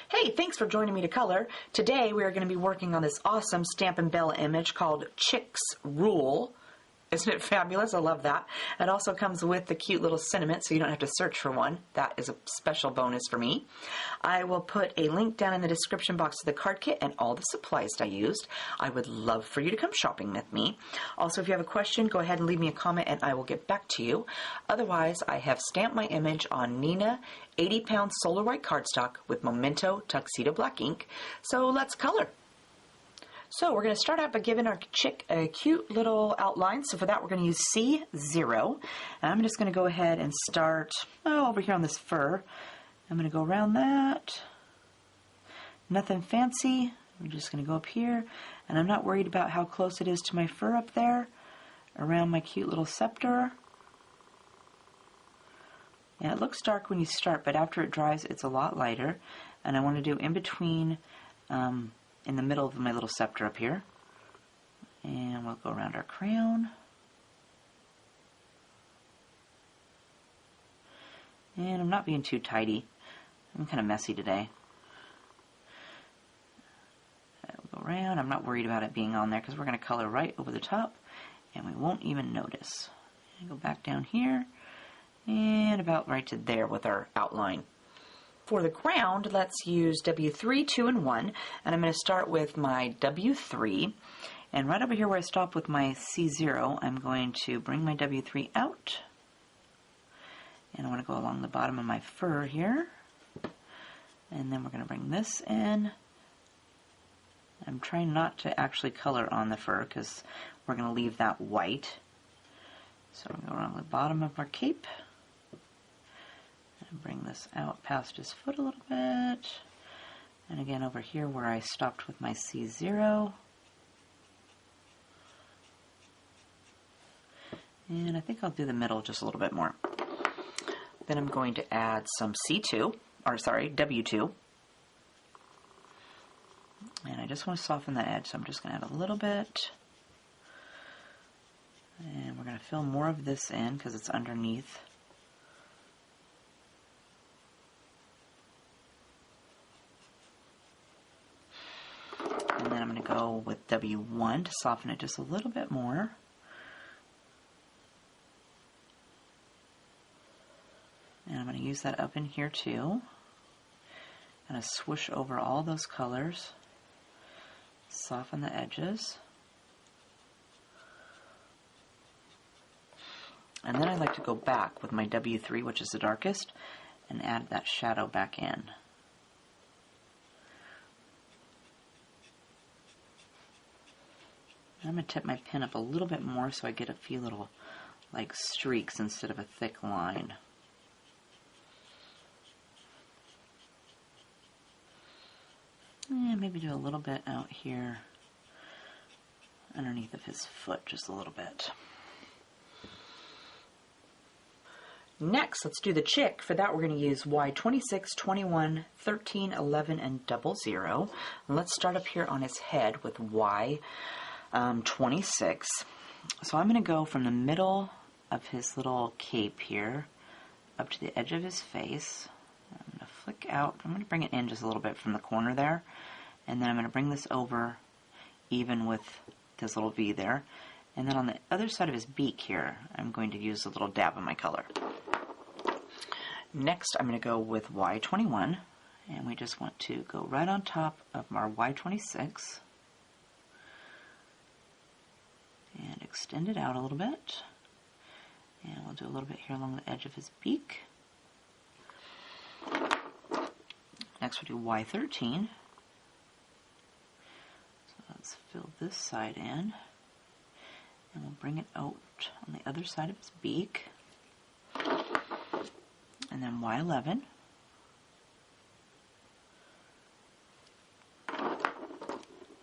Hey, thanks for joining me to color. Today we are going to be working on this awesome Stampin' Bella image called Chick's Rule. Isn't it fabulous? I love that. It also comes with the cute little sentiment, so you don't have to search for one. That is a special bonus for me. I will put a link down in the description box to the card kit and all the supplies I used. I would love for you to come shopping with me. Also, if you have a question, go ahead and leave me a comment and I will get back to you. Otherwise, I have stamped my image on Neenah 80-pound solar white cardstock with Memento Tuxedo black ink. So let's color. So we're going to start out by giving our chick a cute little outline. So for that we're going to use C0. And I'm just going to go ahead and start over here on this fur. I'm going to go around that. Nothing fancy. We're just going to go up here. And I'm not worried about how close it is to my fur up there. Around my cute little scepter. And it looks dark when you start, but after it dries it's a lot lighter. And I want to do in between in the middle of my little scepter up here. And we'll go around our crown. And I'm not being too tidy. I'm kind of messy today. I'll go around. I'm not worried about it being on there because we're going to color right over the top and we won't even notice. And go back down here and about right to there with our outline. For the ground, let's use W3, 2, and 1, and I'm going to start with my W3, and right over here where I stopped with my C0, I'm going to bring my W3 out, and I want to go along the bottom of my fur here, and then we're going to bring this in. I'm trying not to actually color on the fur because we're going to leave that white, so I'm going to go around the bottom of our cape. And bring this out past his foot a little bit. And again over here where I stopped with my C0. And I think I'll do the middle just a little bit more. Then I'm going to add some W2. And I just want to soften the edge, so I'm just going to add a little bit. And we're going to fill more of this in because it's underneath. And then I'm going to go with W1 to soften it just a little bit more. And I'm going to use that up in here too. I'm going to swoosh over all those colors, soften the edges. And then I like to go back with my W3, which is the darkest, and add that shadow back in. I'm going to tip my pen up a little bit more so I get a few little like streaks instead of a thick line. And maybe do a little bit out here underneath of his foot, just a little bit. Next, let's do the chick. For that, we're going to use Y26, 21, 13, 11, and 00. And let's start up here on his head with Y26. So I'm going to go from the middle of his little cape here up to the edge of his face. I'm going to flick out. I'm going to bring it in just a little bit from the corner there. And then I'm going to bring this over even with this little V there. And then on the other side of his beak here, I'm going to use a little dab of my color. Next, I'm going to go with Y21. And we just want to go right on top of our Y26. And extend it out a little bit. And we'll do a little bit here along the edge of his beak. Next we'll do Y13. So let's fill this side in. And we'll bring it out on the other side of his beak. and then Y11,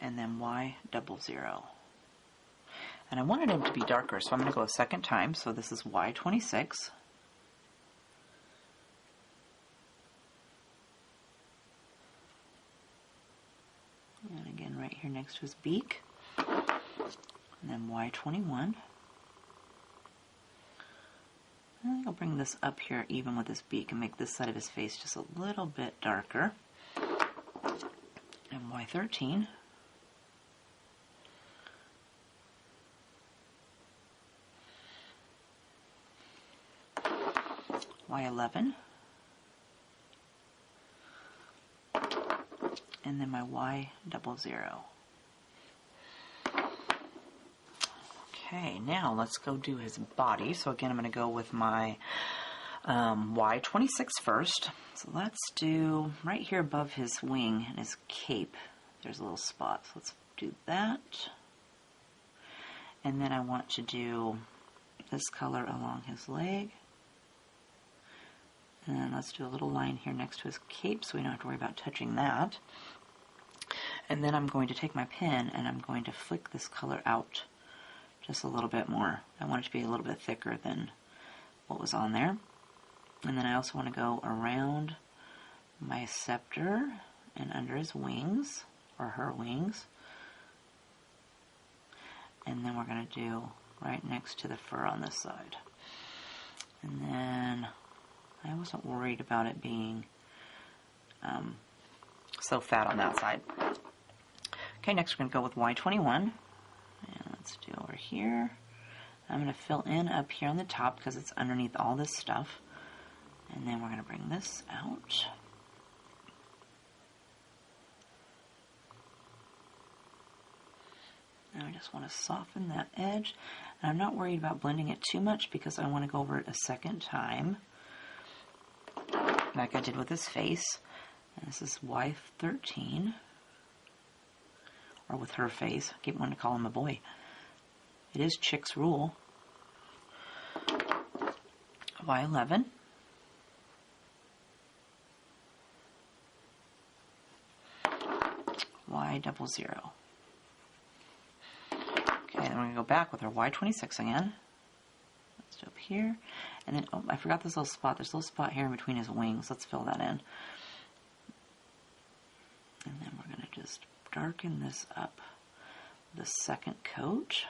and then Y00. And I wanted him to be darker, so I'm going to go a second time. So this is Y26. And again, right here next to his beak. And then Y21. I think I'll bring this up here even with his beak and make this side of his face just a little bit darker. And Y13. Y11, and then my Y00. Okay, now let's go do his body. So again, I'm going to go with my Y26 first. So let's do right here above his wing and his cape. There's a little spot, so let's do that. And then I want to do this color along his leg. And then let's do a little line here next to his cape so we don't have to worry about touching that. And then I'm going to take my pen and I'm going to flick this color out just a little bit more. I want it to be a little bit thicker than what was on there. And then I also want to go around my scepter and under his wings, or her wings. And then we're going to do right next to the fur on this side. And then I wasn't worried about it being so fat on that side. Okay, next we're going to go with Y21. And let's do over here. I'm going to fill in up here on the top because it's underneath all this stuff. And then we're going to bring this out. Now I just want to soften that edge. And I'm not worried about blending it too much because I want to go over it a second time, like I did with his face. And this is Y13, or with her face. I keep wanting to call him a boy. It is Chick's rule. Y11. Y00. Okay, then we're going to go back with our Y26 again. Let's do up here. And then, oh, I forgot this little spot. There's a little spot here in between his wings. Let's fill that in. And then we're going to just darken this up the second coat.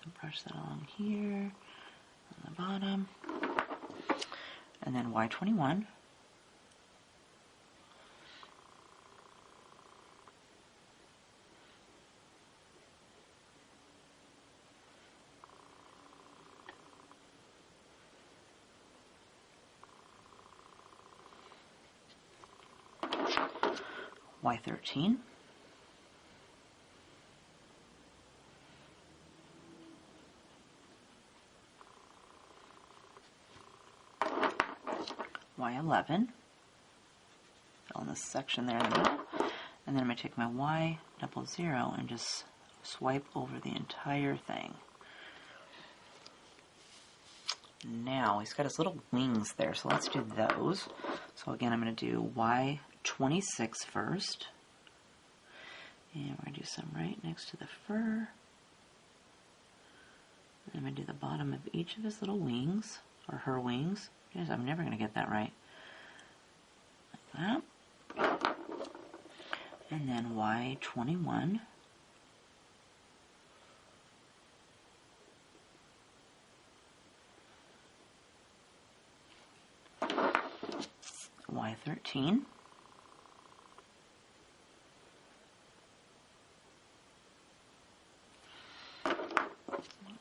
And brush that along here on the bottom. And then Y21. Y13. Y11. Fill in this section there in the middle. And then I'm going to take my Y00 and just swipe over the entire thing. Now he's got his little wings there, so let's do those. So again, I'm going to do Y26 first. And we're going to do some right next to the fur. And I'm going to do the bottom of each of his little wings, or her wings. Guys, I'm never going to get that right. Like that. And then Y21. Y13.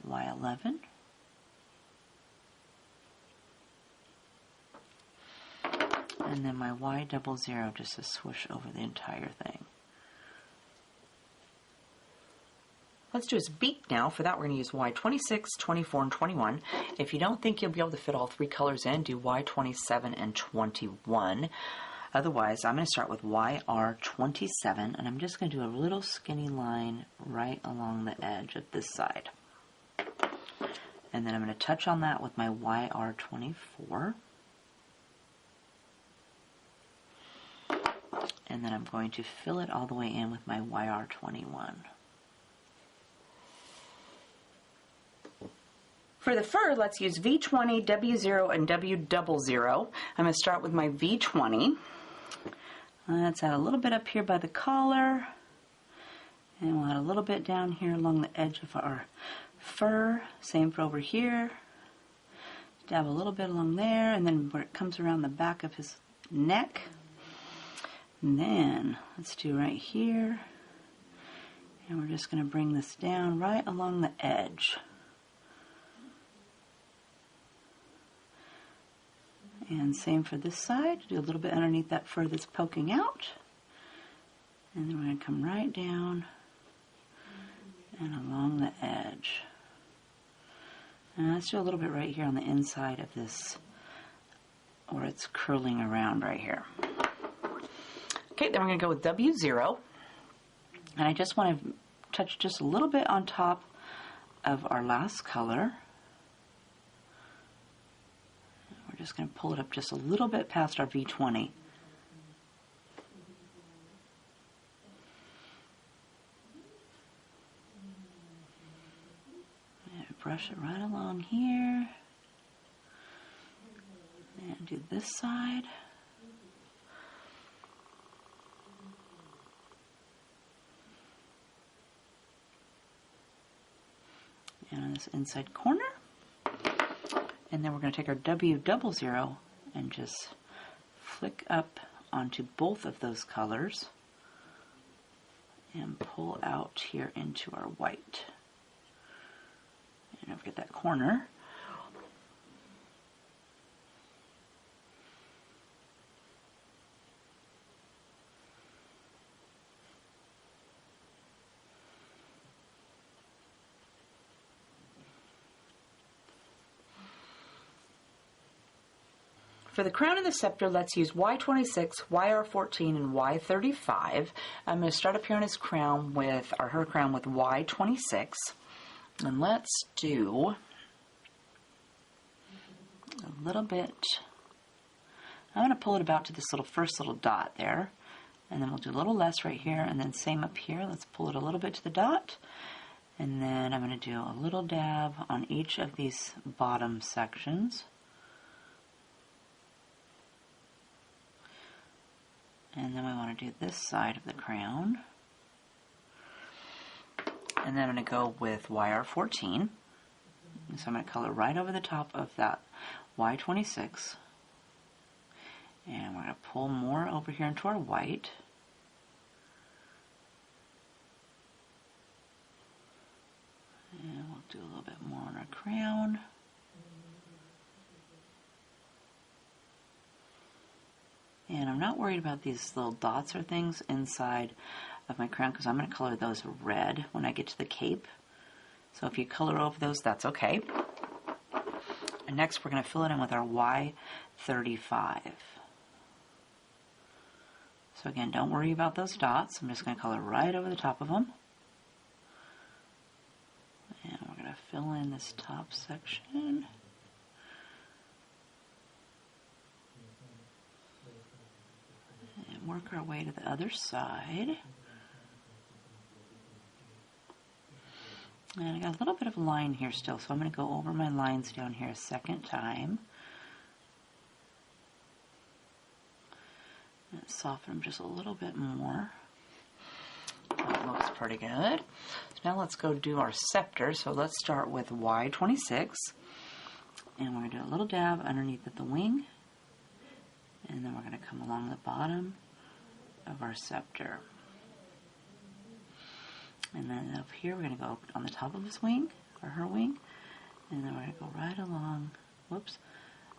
Y11. And then my Y00 just to swoosh over the entire thing. Let's do his beak now. For that, we're going to use Y26, 24, and 21. If you don't think you'll be able to fit all three colors in, do Y27 and 21. Otherwise, I'm going to start with YR27, and I'm just going to do a little skinny line right along the edge of this side. And then I'm going to touch on that with my YR24. And then I'm going to fill it all the way in with my YR21. For the fur, let's use V20, W0, and W00. I'm going to start with my V20. Let's add a little bit up here by the collar. And we'll add a little bit down here along the edge of our fur. Same for over here. Dab a little bit along there, and then where it comes around the back of his neck. And then let's do right here. And we're just going to bring this down right along the edge. And same for this side. Do a little bit underneath that fur that's poking out. And then we're going to come right down and along the edge. And let's do a little bit right here on the inside of this, where it's curling around right here. Okay, then we're going to go with W0. And I just want to touch just a little bit on top of our last color. We're just going to pull it up just a little bit past our V20. And brush it right along here. And do this side. And on this inside corner. And then we're going to take our W00 and just flick up onto both of those colors and pull out here into our white. And don't forget that corner. For the crown and the scepter, let's use Y26, YR14, and Y35. I'm going to start up here on his crown with, or her crown with Y26. And let's do a little bit. I'm going to pull it about to this first little dot there. And then we'll do a little less right here, and then same up here. Let's pull it a little bit to the dot. And then I'm going to do a little dab on each of these bottom sections. And then we want to do this side of the crown. And then I'm going to go with YR14. So I'm going to color right over the top of that Y26. And we're going to pull more over here into our white. And we'll do a little bit more on our crown. And I'm not worried about these little dots or things inside of my crown because I'm going to color those red when I get to the cape. So if you color over those, that's okay. And next we're going to fill it in with our Y35. So again, don't worry about those dots. I'm just going to color right over the top of them. And we're going to fill in this top section. And work our way to the other side. And I got a little bit of a line here still, so I'm going to go over my lines down here a second time. And soften them just a little bit more. That looks pretty good. So now let's go do our scepter. So let's start with Y26. And we're going to do a little dab underneath at the wing. And then we're going to come along the bottom of our scepter. And then up here we're going to go on the top of his wing, or her wing. And then we're going to go right along. Whoops.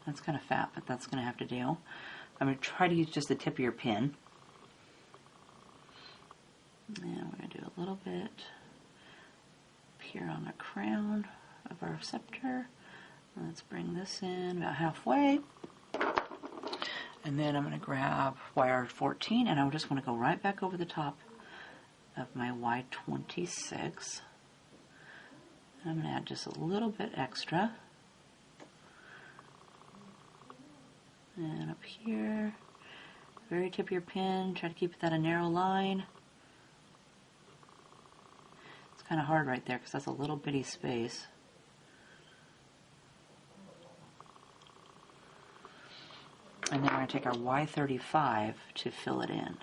That's kind of fat, but that's going to have to do. I'm going to try to use just the tip of your pin. And we're going to do a little bit up here on the crown of our scepter. Let's bring this in about halfway. And then I'm going to grab YR14 and I just want to go right back over the top of my Y26. I'm going to add just a little bit extra. And up here, very tip of your pin, try to keep that a narrow line. It's kind of hard right there because that's a little bitty space. And then we're going to take our Y35 to fill it in.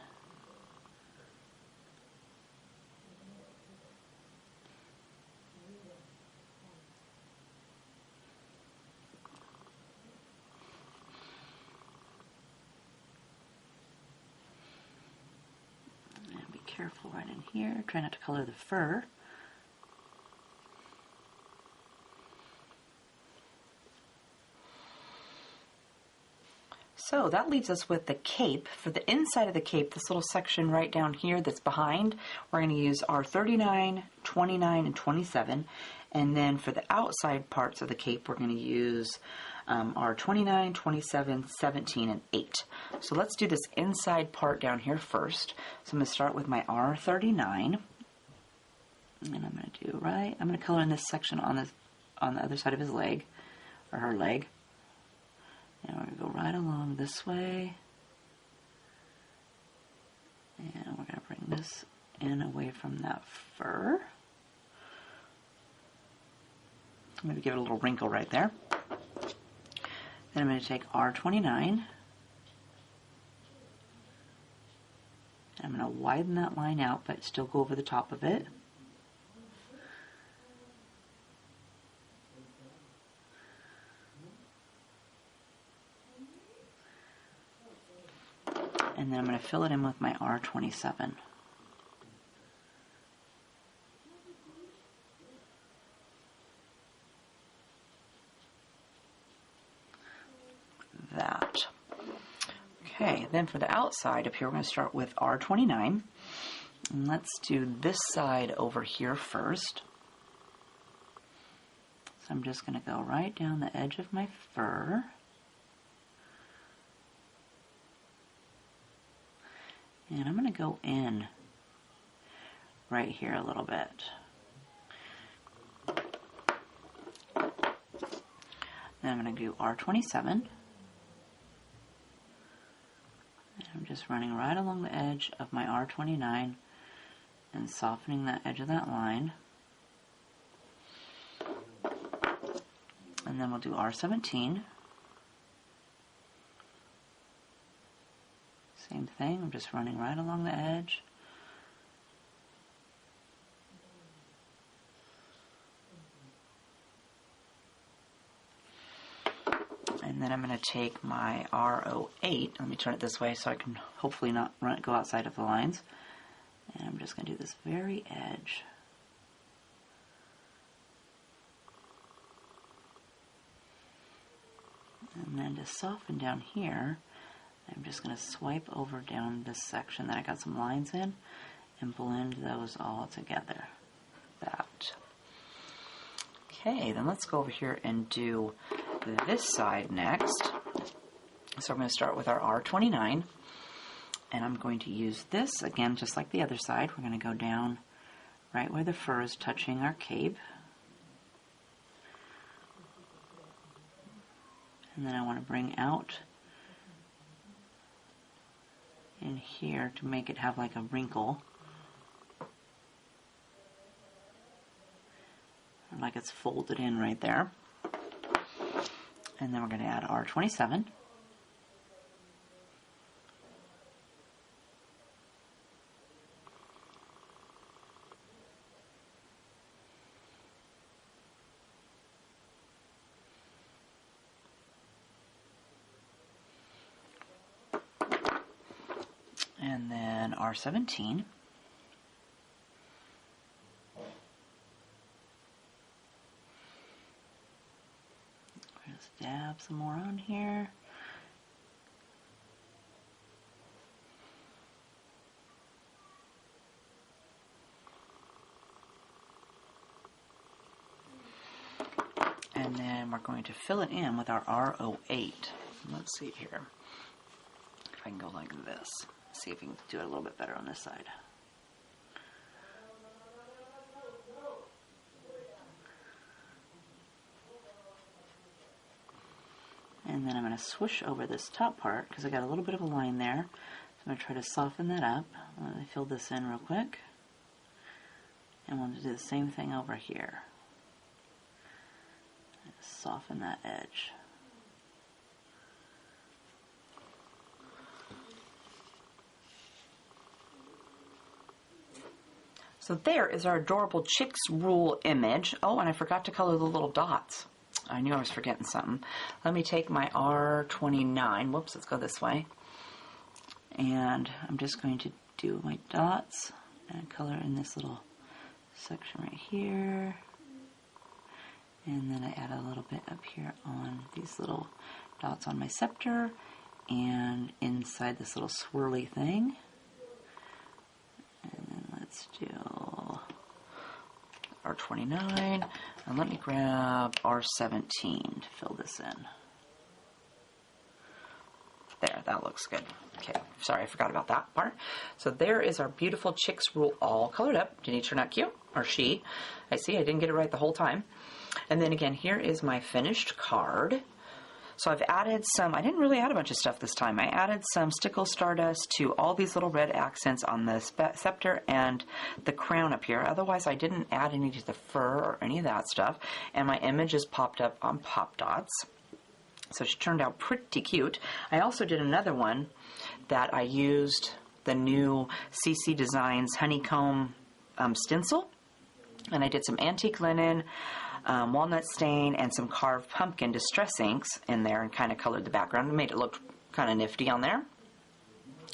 And be careful right in here. Try not to color the fur. So that leaves us with the cape. For the inside of the cape, this little section right down here that's behind, we're going to use our 39, 29, and 27. And then for the outside parts of the cape, we're going to use our 29, 27, 17, and 8. So let's do this inside part down here first. So I'm going to start with my R39. And I'm going to do I'm going to color in this section on the other side of his leg, or her leg. And we're going to go right along this way. And we're going to bring this in away from that fur. Maybe give it a little wrinkle right there. Then I'm going to take R29. And I'm going to widen that line out, but still go over the top of it. And then I'm going to fill it in with my R27. That. Okay, then for the outside up here, we're going to start with R29. And let's do this side over here first. So I'm just going to go right down the edge of my fur. And I'm going to go in right here a little bit. Then I'm going to do R27. And I'm just running right along the edge of my R29 and softening that edge of that line. And then we'll do R17. Same thing, I'm just running right along the edge. And then I'm going to take my R08, let me turn it this way so I can hopefully not go outside of the lines. And I'm just going to do this very edge. And then to soften down here, I'm just going to swipe over down this section that I got some lines in and blend those all together. That. Okay, then let's go over here and do this side next. So I'm going to start with our R29, and I'm going to use this, again, just like the other side. We're going to go down right where the fur is touching our cape. And then I want to bring out in here to make it have like a wrinkle, like it's folded in right there. And then we're going to add R27. And then R17. Just dab some more on here. And then we're going to fill it in with our R08. Let's see here. I can go like this. See if we can do it a little bit better on this side. And then I'm going to swoosh over this top part because I got a little bit of a line there. So I'm going to try to soften that up. Let me fill this in real quick. And we'll do the same thing over here. Soften that edge. So there is our adorable Chicks Rule image. Oh, and I forgot to color the little dots. I knew I was forgetting something. Let me take my R29. Whoops, let's go this way. And I'm just going to do my dots and color in this little section right here. And then I add a little bit up here on these little dots on my scepter and inside this little swirly thing. And then let's do R29, and let me grab R17 to fill this in. There, that looks good. Okay, sorry, I forgot about that part. So there is our beautiful Chicks Rule all colored up. Didn't he turn out cute? Or she? I see, I didn't get it right the whole time. And then again, here is my finished card. So I've added some, I didn't really add a bunch of stuff this time. I added some Stickle Stardust to all these little red accents on the scepter and the crown up here. Otherwise, I didn't add any to the fur or any of that stuff. And my image is popped up on Pop Dots. So she turned out pretty cute. I also did another one that I used the new CC Designs honeycomb stencil. And I did some antique linen, walnut stain, and some carved pumpkin distress inks in there and kind of colored the background and made it look kind of nifty on there.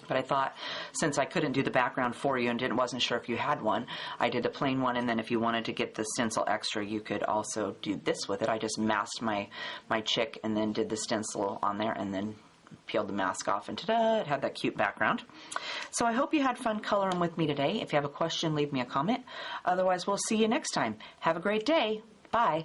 But I thought, since I couldn't do the background for you and wasn't sure if you had one, I did a plain one, and then if you wanted to get the stencil extra, you could also do this with it. I just masked my chick and then did the stencil on there and then peeled the mask off, and ta-da, it had that cute background. So I hope you had fun coloring with me today. If you have a question, leave me a comment. Otherwise, we'll see you next time. Have a great day. Bye.